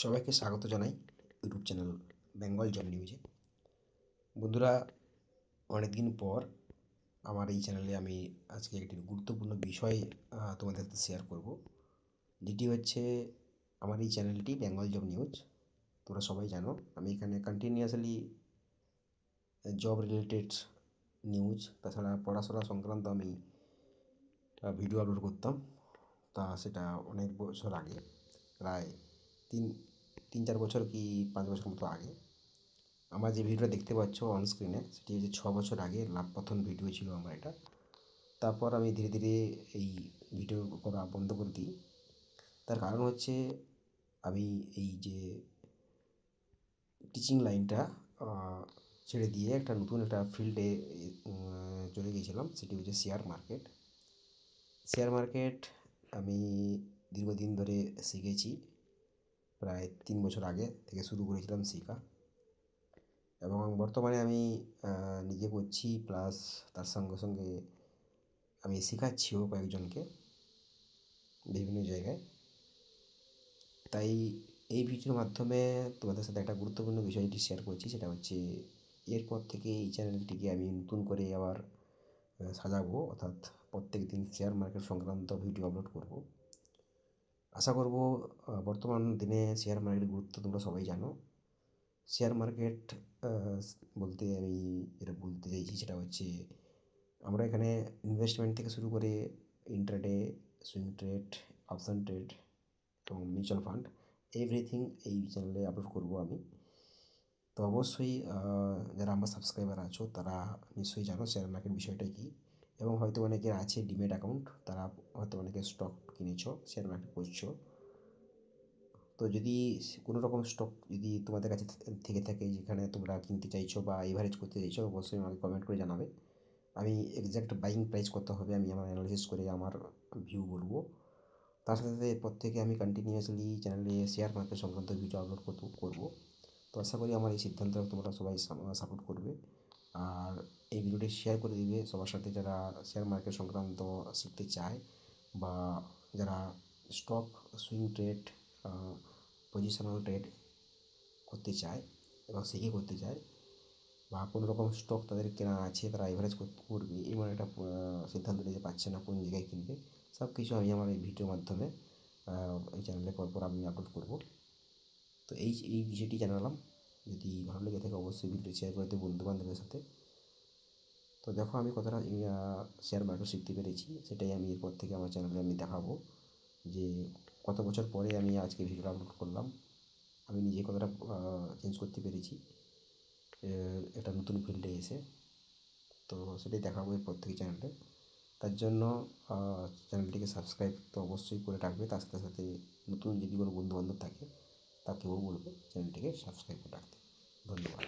সবাইকে স্বাগত জানাই ইউটিউব চ্যানেল বেঙ্গল জব নিউজে। বন্ধুরা, অনেকদিন পর আমার এই চ্যানেলে আমি আজকে একটি গুরুত্বপূর্ণ বিষয় তোমাদের সাথে শেয়ার করব, যেটি হচ্ছে আমার এই চ্যানেলটি বেঙ্গল জব নিউজ। তোমরা সবাই জানো আমি এখানে কন্টিনিউয়াসলি জব রিলেটেড নিউজ, তাছাড়া পড়াশোনা সংক্রান্ত আমি ভিডিও আপলোড করতাম। সেটা অনেক বছর আগে, প্রায় তিন তিন চার বছর কি 5 বছর মতো আগে। আমার যে ভিডিওটা দেখতে পাচ্ছ অন স্ক্রিনে, সেটি হচ্ছে 6 বছর আগে প্রথম ভিডিও ছিল আমার এটা। তারপর আমি ধীরে ধীরে এই ভিডিও করা বন্ধ করে দিই। তার কারণ হচ্ছে আমি এই যে টিচিং লাইনটা ছেড়ে দিয়ে নতুন একটা ফিল্ডে চলে গিয়েছিলাম, সেটি হচ্ছে শেয়ার মার্কেট। শেয়ার মার্কেট আমি দীর্ঘদিন ধরে শিখেছি, প্রায় 3 বছর আগে থেকে শুরু করেছিলাম শেখা, এবং বর্তমানে আমি নিজে করছি, প্লাস তার সঙ্গে সঙ্গে আমি শেখাচ্ছিও কয়েকজনকে বিভিন্ন জায়গায়। তাই এই ভিডিওর মাধ্যমে তোমাদের সাথে একটা গুরুত্বপূর্ণ বিষয়টি শেয়ার করছি, সেটা হচ্ছে এরপর থেকে এই চ্যানেলটিকে আমি নতুন করে আবার সাজাবো, অর্থাৎ প্রত্যেক দিন শেয়ার মার্কেট সংক্রান্ত ভিডিও আপলোড করব। আশা করব বর্তমান দিনে শেয়ার মার্কেটের গুরুত্ব তোমরা সবাই জানো। শেয়ার মার্কেট বলতে আমি যেটা বলতে চাইছি সেটা হচ্ছে, আমরা এখানে ইনভেস্টমেন্ট থেকে শুরু করে intraday, swing trade, option trade এবং মিউচুয়াল ফান্ড, এভরিথিং এই চ্যানেলে আপলোড করব আমি। তো অবশ্যই যারা আমার সাবস্ক্রাইবার আছো তারা নিশ্চয়ই জানো শেয়ার মার্কেট বিষয়টা কী, এবং হয়তো অনেকের আছে ডিমেট অ্যাকাউন্ট, তারা হয়তো অনেকে স্টক কিনেছো, শেয়ার মার্কেট করছো। তো যদি কোনো রকম স্টক যদি তোমাদের কাছে থেকে থাকে, যেখানে তোমরা কিনতে চাইছো বা এভারেজ করতে চাইছো, অবশ্যই আমাকে কমেন্ট করে জানাবে। আমি এক্স্যাক্ট বাইং প্রাইস কত হবে আমি আমার অ্যানালিসিস করে আমার ভিউ বলবো। তার সাথে সাথে এরপর থেকে আমি কন্টিনিউয়াসলি চ্যানেলে শেয়ার মার্কেট সংক্রান্ত ভিডিও আপলোড করবো। তো আশা করি আমার এই সিদ্ধান্ত তোমরা সবাই সাপোর্ট করবে, আর এই ভিডিওটি শেয়ার করে দিবে সবার সাথে যারা শেয়ার মার্কেট সংক্রান্ত শিখতে চায়, বা যারা stock, swing trade, positional trade করতে চায় এবং শিখে করতে চায়, বা কোনো রকম স্টক তাদের কেনা আছে, তারা এভারেজ করবে এমন একটা সিদ্ধান্ত নিতে পারছে না কোন জায়গায় কিনবে। সব কিছু আমি আমার এই ভিডিওর মাধ্যমে এই চ্যানেলে পরপর আমি আপলোড করব। তো এই বিষয়টি জানালাম। যদি ভালো লেগে থাকে অবশ্যই ভিডিওটি শেয়ার করে দেবো বন্ধুবান্ধবের সাথে। তো দেখো আমি কতটা শেয়ার মার্কেট শিখতে পেরেছি, সেটাই আমি এরপর থেকে আমার চ্যানেলে আমি দেখাবো, যে কত বছর পরে আমি আজকে ভিডিওটা আপলোড করলাম, আমি নিজে কতটা চেঞ্জ করতে পেরেছি একটা নতুন ফিল্ডে এসে। তো সেটাই দেখাবো এরপর থেকে চ্যানেলে। তার জন্য চ্যানেলটিকে সাবস্ক্রাইব তো অবশ্যই করে রাখবে, তার সাথে সাথে নতুন যদি কোনো বন্ধুবান্ধব থাকে তাকেও বলবে চ্যানেলটিকে সাবস্ক্রাইব করে রাখতে। ধন্যবাদ।